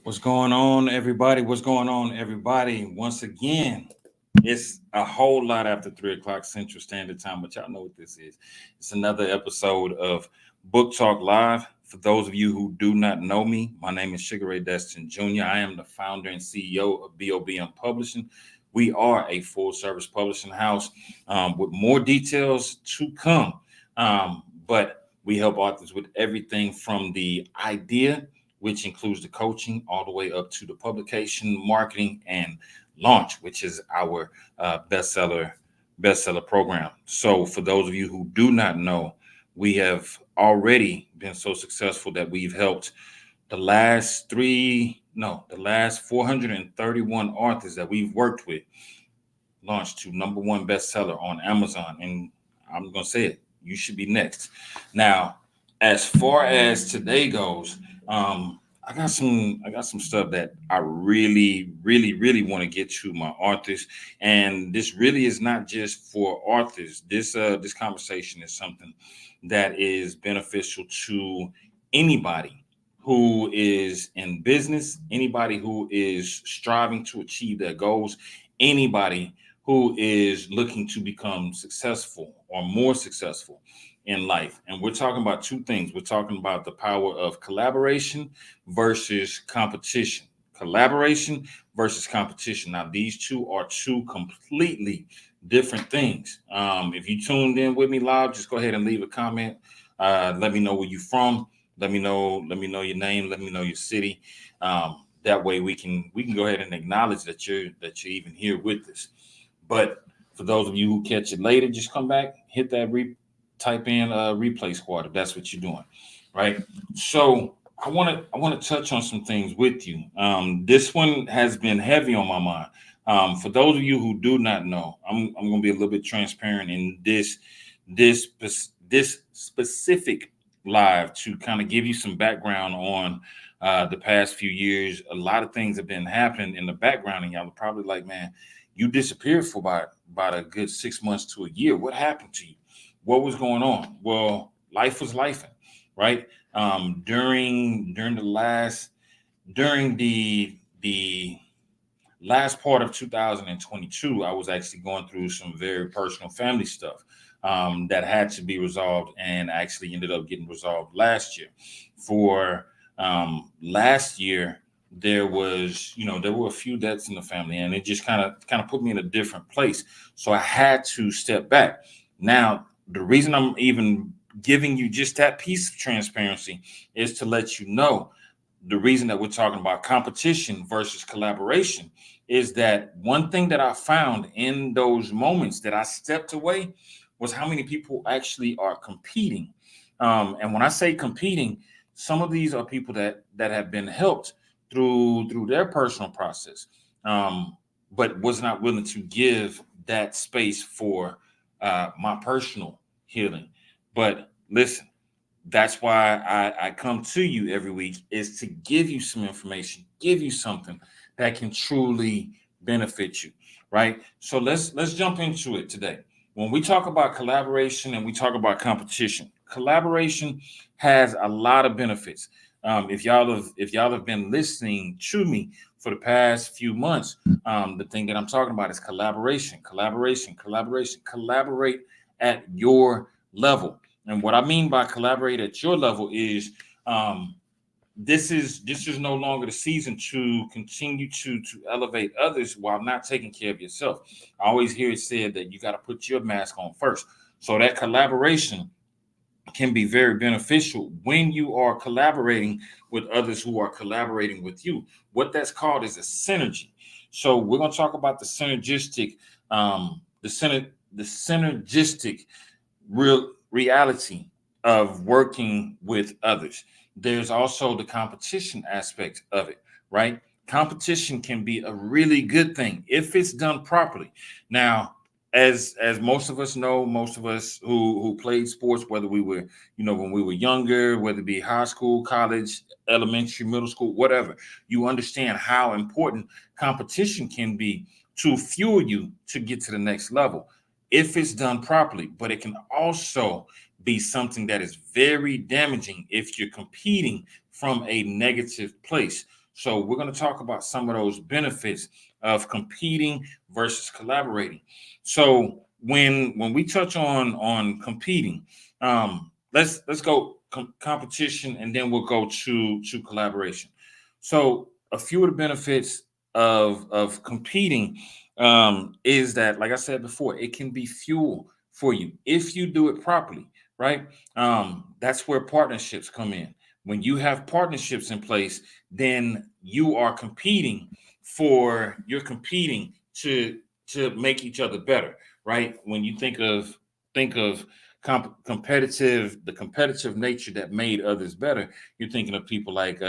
What's going on, everybody? What's going on, everybody? Once again, it's a whole lot after 3 o'clock Central Standard Time, but y'all know what this is. It's another episode of Book Talk Live. For those of you who do not know me, my name is Ray Destin Jr. I am the founder and CEO of BOBM Publishing. We are a full service publishing house with more details to come. But we help authors with everything from the idea, which includes the coaching, all the way up to the publication, marketing, and launch, which is our bestseller program. So, for those of you who do not know, we have already been so successful that we've helped the last 431 authors that we've worked with launch to number one bestseller on Amazon. And I'm gonna say it, you should be next. Now, as far as today goes, I got some stuff that I really want to get to my authors, and this really is not just for authors. This conversation is something that is beneficial to anybody who is in business, anybody who is striving to achieve their goals, anybody who is looking to become successful or more successful in life. And we're talking about two things. We're talking about the power of collaboration versus competition. Collaboration versus competition. Now, these two are two completely different things. If you tuned in with me live, just go ahead and leave a comment. Let me know where you're from. Let me know your name. Let me know your city. That way we can go ahead and acknowledge that you're even here with us. But for those of you who catch it later, just come back, hit that type in replay squad if that's what you're doing, right? So I want to touch on some things with you. This one has been heavy on my mind. For those of you who do not know, I'm going to be a little bit transparent in this specific live to kind of give you some background on the past few years. A lot of things have been happening in the background, and y'all are probably like, man, you disappeared for about a good 6 months to a year. What happened to you? What was going on? Well, life was life, right? During the last part of 2022, I was actually going through some very personal family stuff that had to be resolved, and actually ended up getting resolved last year. For last year, there were a few deaths in the family, and it just kind of put me in a different place. So I had to step back. Now, the reason I'm even giving you just that piece of transparency is to let you know the reason that we're talking about competition versus collaboration is that one thing that I found in those moments that I stepped away was how many people actually are competing. And when I say competing, some of these are people that have been helped through their personal process, but was not willing to give that space for my personal healing. But listen, that's why I come to you every week, is to give you some information, give you something that can truly benefit you, right? So let's jump into it today. When we talk about collaboration and we talk about competition, collaboration has a lot of benefits. If y'all have been listening to me for the past few months, the thing that I'm talking about is collaboration. Collaborate at your level. And what I mean by collaborate at your level is this is no longer the season to continue to elevate others while not taking care of yourself. I always hear it said that you got to put your mask on first. So that collaboration can be very beneficial when you are collaborating with others who are collaborating with you. What that's called is a synergy. So we're going to talk about the synergistic, the synergistic reality of working with others. There's also the competition aspect of it, right? Competition can be a really good thing if it's done properly. Now, as most of us know, most of us who played sports, whether we were, when we were younger, whether it be high school, college, elementary, middle school, whatever, you understand how important competition can be to fuel you to get to the next level if it's done properly. But it can also be something that is very damaging if you're competing from a negative place. So we're going to talk about some of those benefits of competing versus collaborating. So when we touch on competing, let's go competition, and then we'll go to collaboration. So a few of the benefits of competing is that, like I said before, it can be fuel for you if you do it properly, right? That's where partnerships come in. When you have partnerships in place, then you're competing to make each other better, right? When you think of the competitive nature that made others better, you're thinking of people like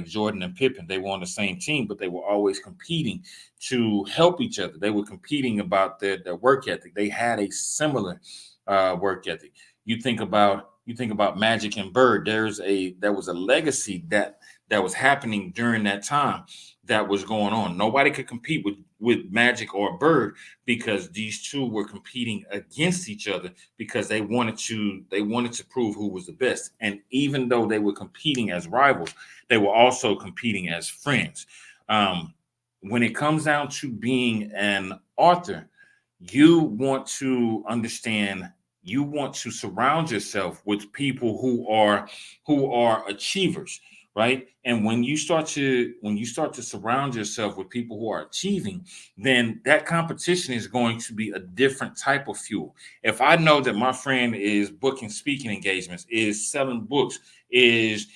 Jordan and Pippen. They were on the same team, but they were always competing to help each other. They were competing about their work ethic. They had a similar work ethic. You think about Magic and Bird. There was a legacy that was happening during that time that was going on. Nobody could compete with Magic or Bird because these two were competing against each other because they wanted to prove who was the best. And even though they were competing as rivals, they were also competing as friends. When it comes down to being an author, you want to understand, you want to surround yourself with people who are achievers, right? And when you start to surround yourself with people who are achieving, then that competition is going to be a different type of fuel. If I know that my friend is booking speaking engagements, is selling books, is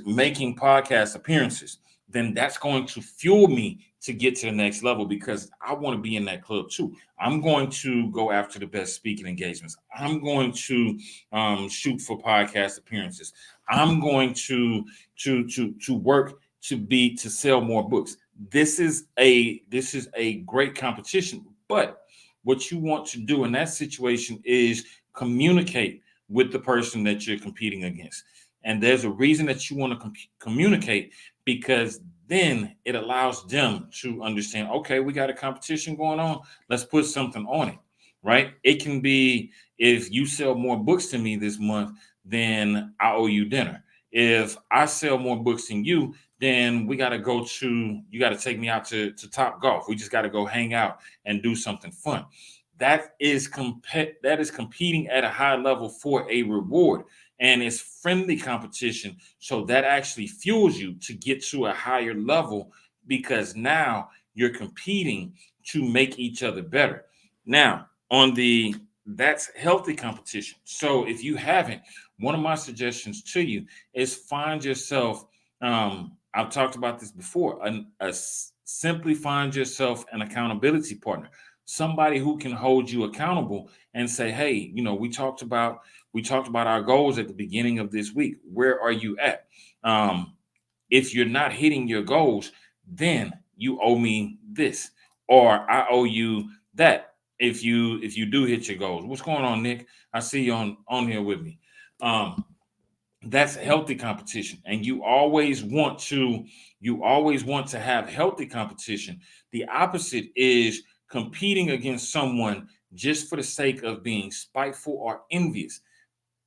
making podcast appearances, then that's going to fuel me to get to the next level because I want to be in that club too. I'm going to go after the best speaking engagements. I'm going to shoot for podcast appearances. I'm going to work to sell more books. This is a great competition. But what you want to do in that situation is communicate with the person that you're competing against. And there's a reason that you want to communicate, because then it allows them to understand, okay, we got a competition going on. Let's put something on it, right? It can be, if you sell more books than me this month, then I owe you dinner. If I sell more books than you, then you got to take me out to Top Golf. We just got to go hang out and do something fun. That is competing at a high level for a reward, and it's friendly competition. So that actually fuels you to get to a higher level because now you're competing to make each other better. Now, that's healthy competition. So if you haven't, one of my suggestions to you is find yourself. I've talked about this before. Simply find yourself an accountability partner, somebody who can hold you accountable and say, hey, we talked about our goals at the beginning of this week. Where are you at? If you're not hitting your goals, then you owe me this, or I owe you that. If you do hit your goals, what's going on, Nick? I see you on here with me. Um, that's healthy competition, and you always want to have healthy competition. The opposite is competing against someone just for the sake of being spiteful or envious.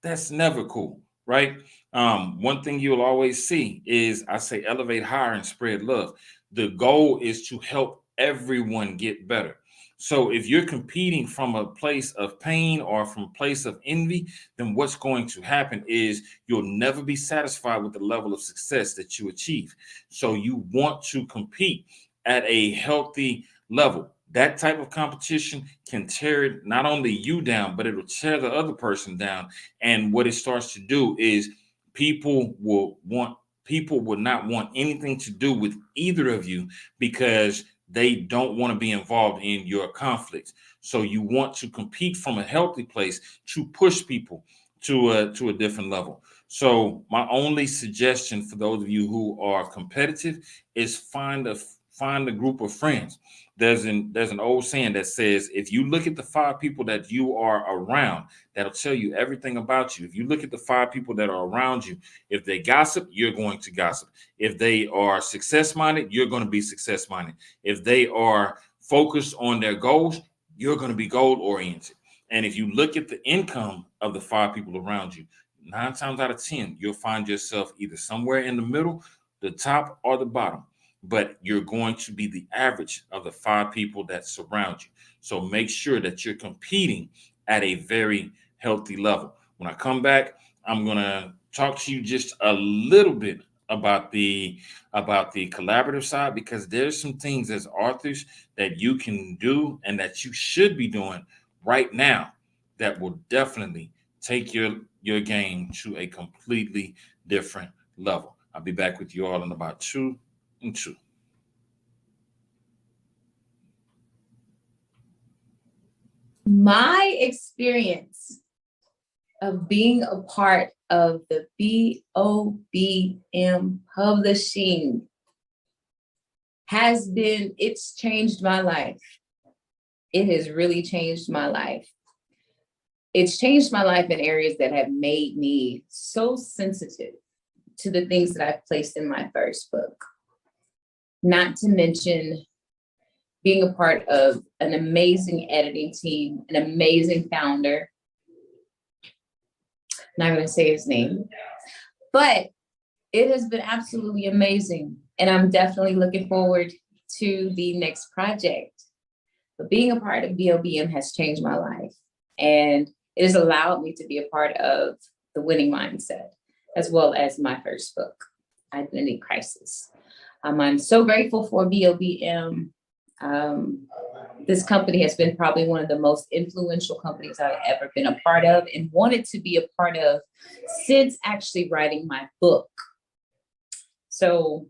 That's never cool, right? One thing you'll always see is, I say, elevate higher and spread love. The goal is to help everyone get better. So if you're competing from a place of pain or from a place of envy, then what's going to happen is you'll never be satisfied with the level of success that you achieve. So you want to compete at a healthy level. That type of competition can tear not only you down, but it'll tear the other person down. And what it starts to do is people will want people will not want anything to do with either of you because they don't want to be involved in your conflicts. So you want to compete from a healthy place to push people to a different level. So my only suggestion for those of you who are competitive is find a group of friends. There's an old saying that says, if you look at the five people that you are around, that'll tell you everything about you. If you look at the five people that are around you, if they gossip, you're going to gossip. If they are success minded, you're going to be success minded. If they are focused on their goals, you're going to be goal oriented. And if you look at the income of the five people around you, 9 times out of 10, you'll find yourself either somewhere in the middle the top or the bottom, but you're going to be the average of the 5 people that surround you. So make sure that you're competing at a very healthy level. When I come back, I'm going to talk to you just a little bit about the collaborative side, because there's some things as authors that you can do and that you should be doing right now that will definitely take your game to a completely different level. I'll be back with you all in about 2 and 2. My experience of being a part of the BOBM Publishing it's changed my life. It has really changed my life. It's changed my life in areas that have made me so sensitive to the things that I've placed in my first book. Not to mention being a part of an amazing editing team, an amazing founder. Not going to say his name, but it has been absolutely amazing. And I'm definitely looking forward to the next project. But being a part of BOBM has changed my life. And it has allowed me to be a part of the winning mindset, as well as my first book, Identity Crisis. I'm so grateful for BOBM. This company has been probably one of the most influential companies I've ever been a part of and wanted to be a part of since actually writing my book. So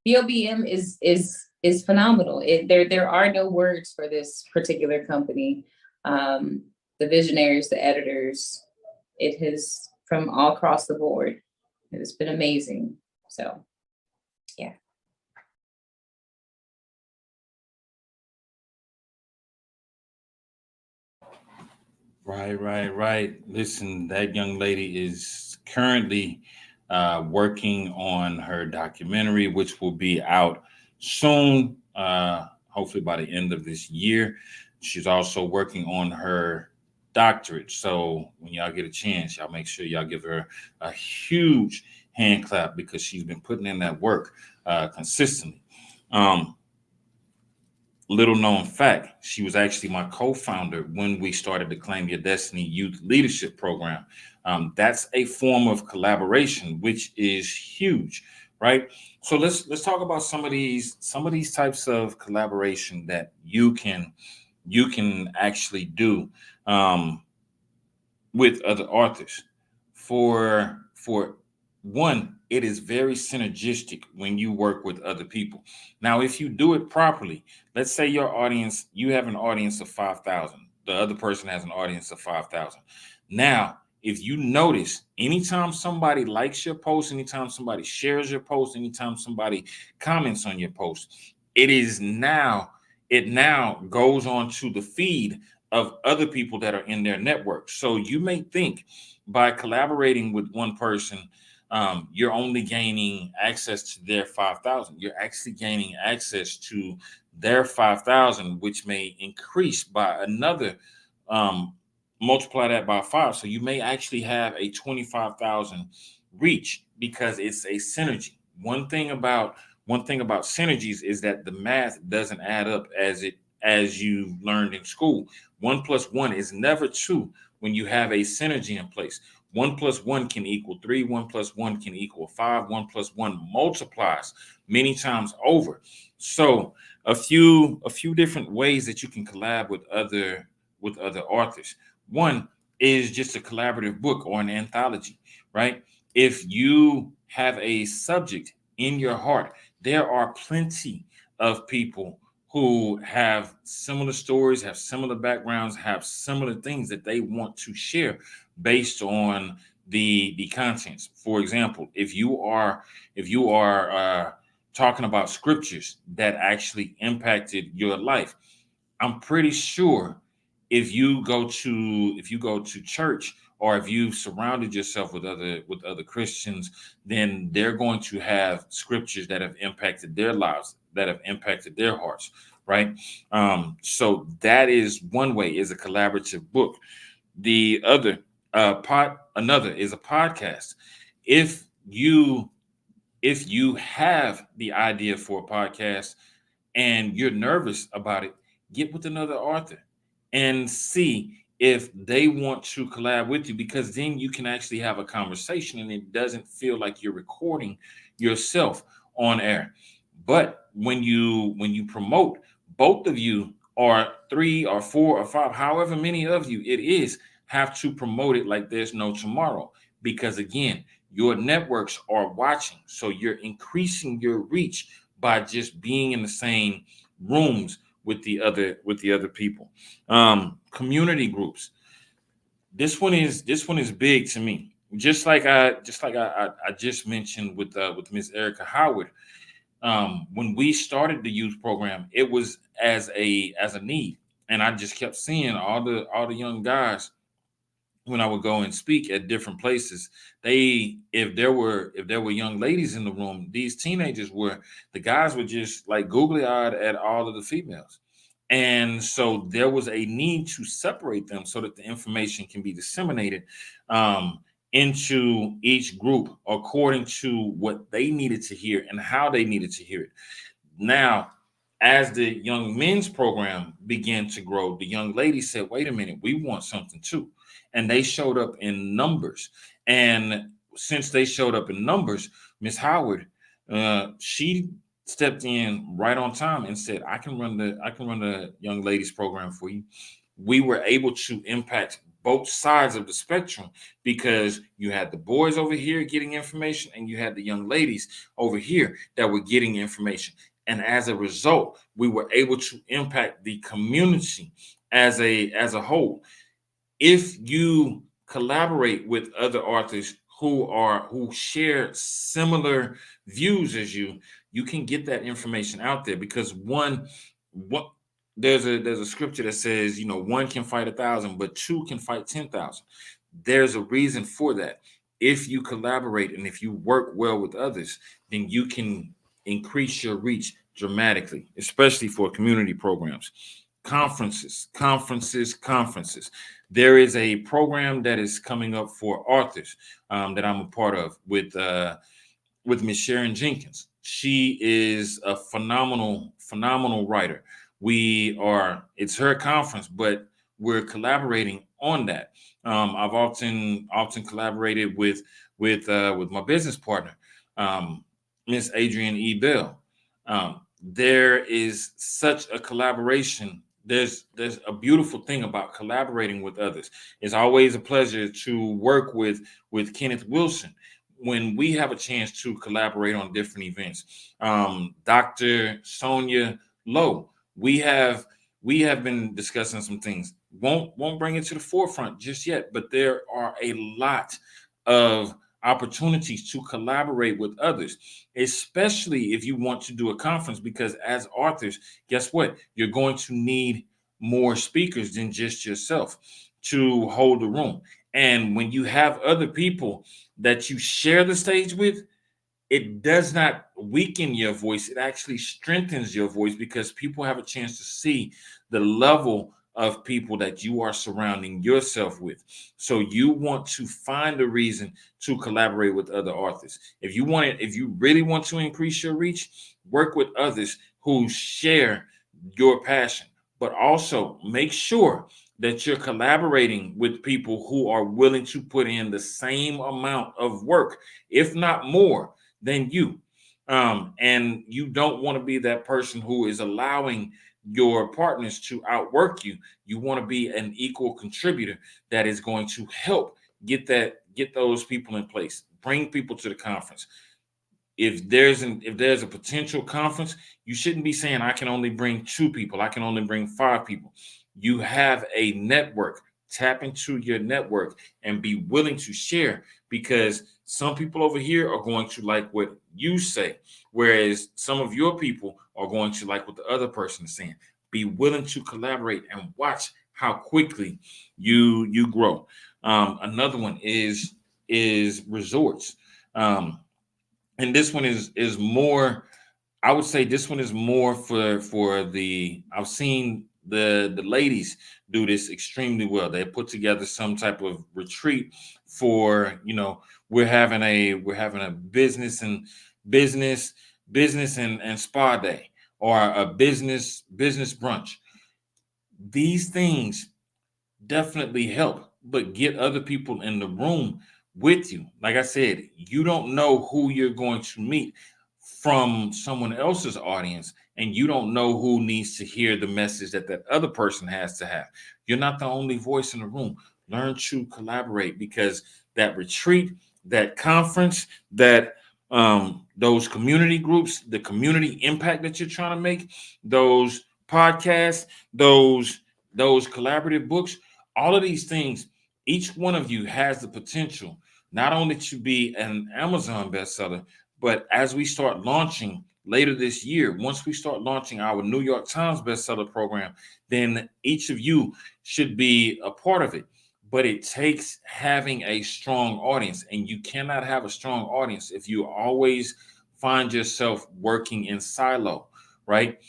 BOBM is phenomenal. There are no words for this particular company. The visionaries, the editors, it has from all across the board. It has been amazing. So, yeah. Right. Listen, that young lady is currently working on her documentary, which will be out soon, hopefully by the end of this year. She's also working on her doctorate. So when y'all get a chance, y'all make sure y'all give her a huge hand clap, because she's been putting in that work consistently. Little known fact, she was actually my co-founder when we started the Claim Your Destiny Youth Leadership Program. That's a form of collaboration, which is huge, right? So let's talk about some of these types of collaboration that you can actually do with other authors. For one, it is very synergistic when you work with other people. Now, if you do it properly, let's say you have an audience of 5,000. The other person has an audience of 5,000. Now, if you notice, anytime somebody likes your post, anytime somebody shares your post, anytime somebody comments on your post, it now goes on to the feed of other people that are in their network. So you may think by collaborating with one person, you're only gaining access to their 5,000. You're actually gaining access to their 5,000, which may increase by another, multiply that by 5. So you may actually have a 25,000 reach, because it's a synergy. One thing about synergies is that the math doesn't add up as you learned in school. 1 + 1 is never 2 when you have a synergy in place. 1 + 1 can equal 3. 1 + 1 can equal 5. 1 + 1 multiplies many times over. So a few different ways that you can collab with other authors. One is just a collaborative book or an anthology, right? If you have a subject in your heart, there are plenty of people who have similar stories, have similar backgrounds, have similar things that they want to share based on the contents. For example, if you are talking about scriptures that actually impacted your life, I'm pretty sure if you go to church, or if you've surrounded yourself with other Christians, then they're going to have scriptures that have impacted their lives, that have impacted their hearts, right? So that is one way, is a collaborative book. The other, another is a podcast. If you have a subject in your heart, there are plenty of people who have similar stories, have similar things that they want to share based on the contents. For example, if you are talking about scriptures that actually impacted your life, I'm pretty sure if you go to church, or if you've surrounded yourself with other Christians, then they're going to have scriptures that have impacted their lives, that have impacted their hearts, right? So that is one way, is a collaborative book. The other, podcast. If you if you have the idea for a podcast and you're nervous about it, get with another author and see if they want to collab with you, because then you can actually have a conversation and it doesn't feel like you're recording yourself on air. But when you promote, both of you, or three or four or five, however many of you it is, have to promote it like there's no tomorrow, because again, your networks are watching, so you're increasing your reach by just being in the same rooms with the other people. Community groups. This one is big to me. Just like I just mentioned with Miss Erica Howard. When we started the youth program, it was as a need, and I just kept seeing all the young guys when I would go and speak at different places. They if there were young ladies in the room, these teenagers were the guys were just like googly eyed at all of the females. And so there was a need to separate them so that the information can be disseminated um, into each group according to what they needed to hear and how they needed to hear it. Now, as the young men's program began to grow, the young ladies said, wait a minute, we want something too. And they showed up in numbers. And since they showed up in numbers, Miss Howard, she stepped in right on time and said, I can run the young ladies program for you. We were able to impact both sides of the spectrum, because you had the boys over here getting information and you had the young ladies over here that were getting information. And as a result, we were able to impact the community as a whole. If you collaborate with other authors who share similar views as you can get that information out there, because what there's a scripture that says, one can fight 1,000, but two can fight 10,000. There's a reason for that. If you collaborate and if you work well with others, then you can increase your reach dramatically, especially for community programs. Conferences. There is a program that is coming up for authors that I'm a part of with Miss Sharon Jenkins. She is a phenomenal writer. It's her conference, but we're collaborating on that. I've often collaborated with my business partner, Miss Adrienne E. Bell. There is such a collaboration. There's a beautiful thing about collaborating with others. It's always a pleasure to work with Kenneth Wilson when we have a chance to collaborate on different events. Dr. Sonia Lowe, we have been discussing some things. Won't bring it to the forefront just yet, but there are a lot of opportunities to collaborate with others, especially if you want to do a conference, because as authors, guess what? You're going to need more speakers than just yourself to hold the room. And when you have other people that you share the stage with, it does not weaken your voice. It actually strengthens your voice, because people have a chance to see the level of people that you are surrounding yourself with. So you want to find a reason to collaborate with other authors. If you really want to increase your reach, work with others who share your passion, but also make sure that you're collaborating with people who are willing to put in the same amount of work, if not more, than you. And you don't want to be that person who is allowing your partners to outwork you. You want to be an equal contributor that is going to help get those people in place, bring people to the conference. If there's a potential conference, you shouldn't be saying, I can only bring 2 people, I can only bring 5 people. You have a network. Tap into your network and be willing to share, because some people over here are going to like what you say, whereas some of your people are going to like what the other person is saying. Be willing to collaborate and watch how quickly you grow. Another one is resorts. And this one is more, I would say this one is more for the I've seen the ladies do this extremely well. They put together some type of retreat for, we're having a business business, and spa day, or a business brunch. These things definitely help, but get other people in the room with you. Like I said, you don't know who you're going to meet from someone else's audience, and you don't know who needs to hear the message that that other person has to have. You're not the only voice in the room. Learn to collaborate, because that retreat, that conference, that those community groups, the community impact that you're trying to make, those podcasts, those collaborative books, all of these things, each one of you has the potential not only to be an Amazon bestseller, but as we start launching later this year, once we start launching our New York Times bestseller program, then each of you should be a part of it. But it takes having a strong audience, and you cannot have a strong audience if you always find yourself working in silo, right?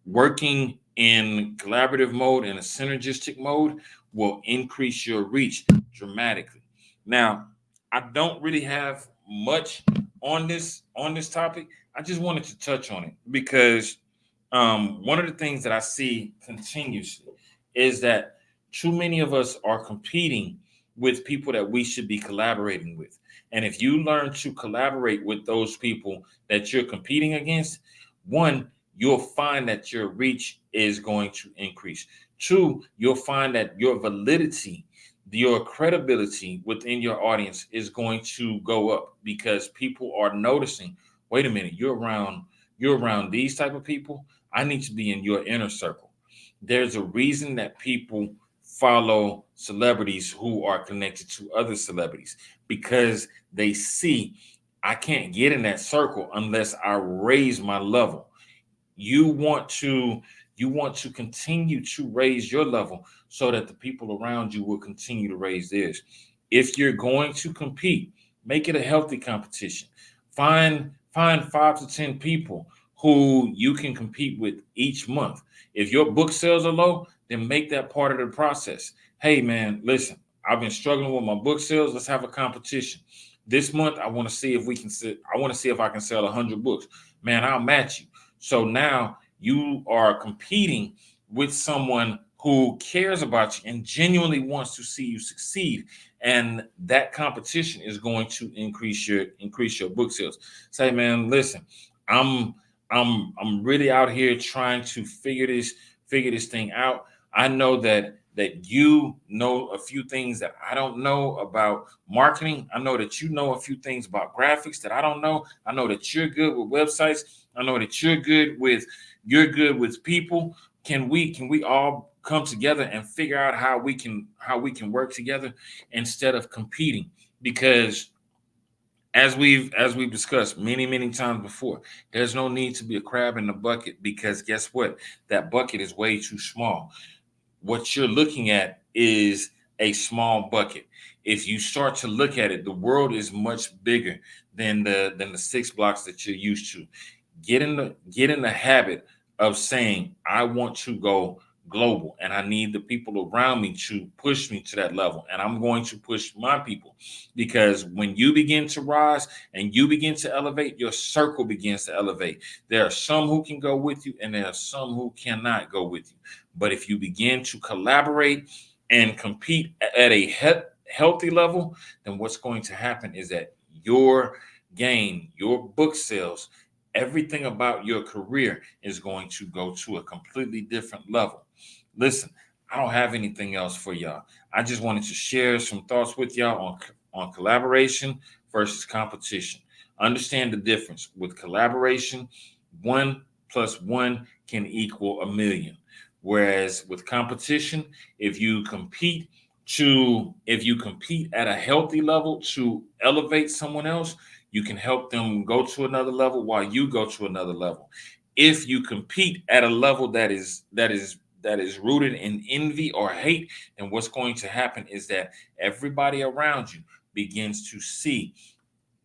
Working in collaborative mode, in a synergistic mode, will increase your reach dramatically. Now, I don't really have much on this topic. I just wanted to touch on it because one of the things that I see continuously is that too many of us are competing with people that we should be collaborating with. And if you learn to collaborate with those people that you're competing against, one, you'll find that your reach is going to increase. Two, you'll find that your validity, your credibility within your audience is going to go up, because people are noticing, wait a minute, you're around these type of people. I need to be in your inner circle. There's a reason that people follow celebrities who are connected to other celebrities, because they see, I can't get in that circle unless I raise my level. You want to you want to continue to raise your level so that the people around you will continue to raise theirs. If you're going to compete, make it a healthy competition. Find 5 to 10 people who you can compete with each month. If your book sales are low, then make that part of the process. Hey man, listen, I've been struggling with my book sales. Let's have a competition. This month, I want to see if I can sell 100 books. Man, I'll match you. So now you are competing with someone who cares about you and genuinely wants to see you succeed. And that competition is going to increase your book sales. Say, man, listen, I'm I'm really out here trying to figure this thing out. I know that you know a few things that I don't know about marketing. I know that you know a few things about graphics that I don't know. I know that you're good with websites. I know that you're good with people. Can we all come together and figure out how we can work together instead of competing? Because as we've discussed many times before, there's no need to be a crab in the bucket, because guess what? That bucket is way too small. What you're looking at is a small bucket. If you start to look at it, the world is much bigger than the 6 blocks that you're used to. Get in the habit of saying, I want to go global, and I need the people around me to push me to that level, and I'm going to push my people. Because when you begin to rise and you begin to elevate, your circle begins to elevate. There are some who can go with you, and there are some who cannot go with you. But if you begin to collaborate and compete at a healthy level, then what's going to happen is that your gain, your book sales, everything about your career is going to go to a completely different level. Listen, I don't have anything else for y'all. I just wanted to share some thoughts with y'all on collaboration versus competition. Understand the difference. With collaboration, 1 plus 1 can equal a million. Whereas with competition, if you compete if you compete at a healthy level to elevate someone else, you can help them go to another level while you go to another level. If you compete at a level that is rooted in envy or hate, then what's going to happen is that everybody around you begins to see,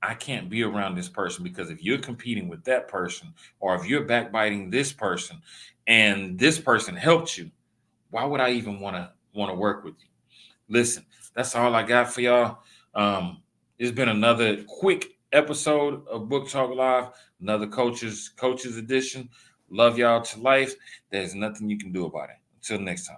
I can't be around this person, because if you're competing with that person, or if you're backbiting this person and this person helped you, why would I even want to work with you? Listen, that's all I got for y'all. It's been another quick episode of Book Talk Live, another coaches edition. Love y'all to life. There's nothing you can do about it. Until next time.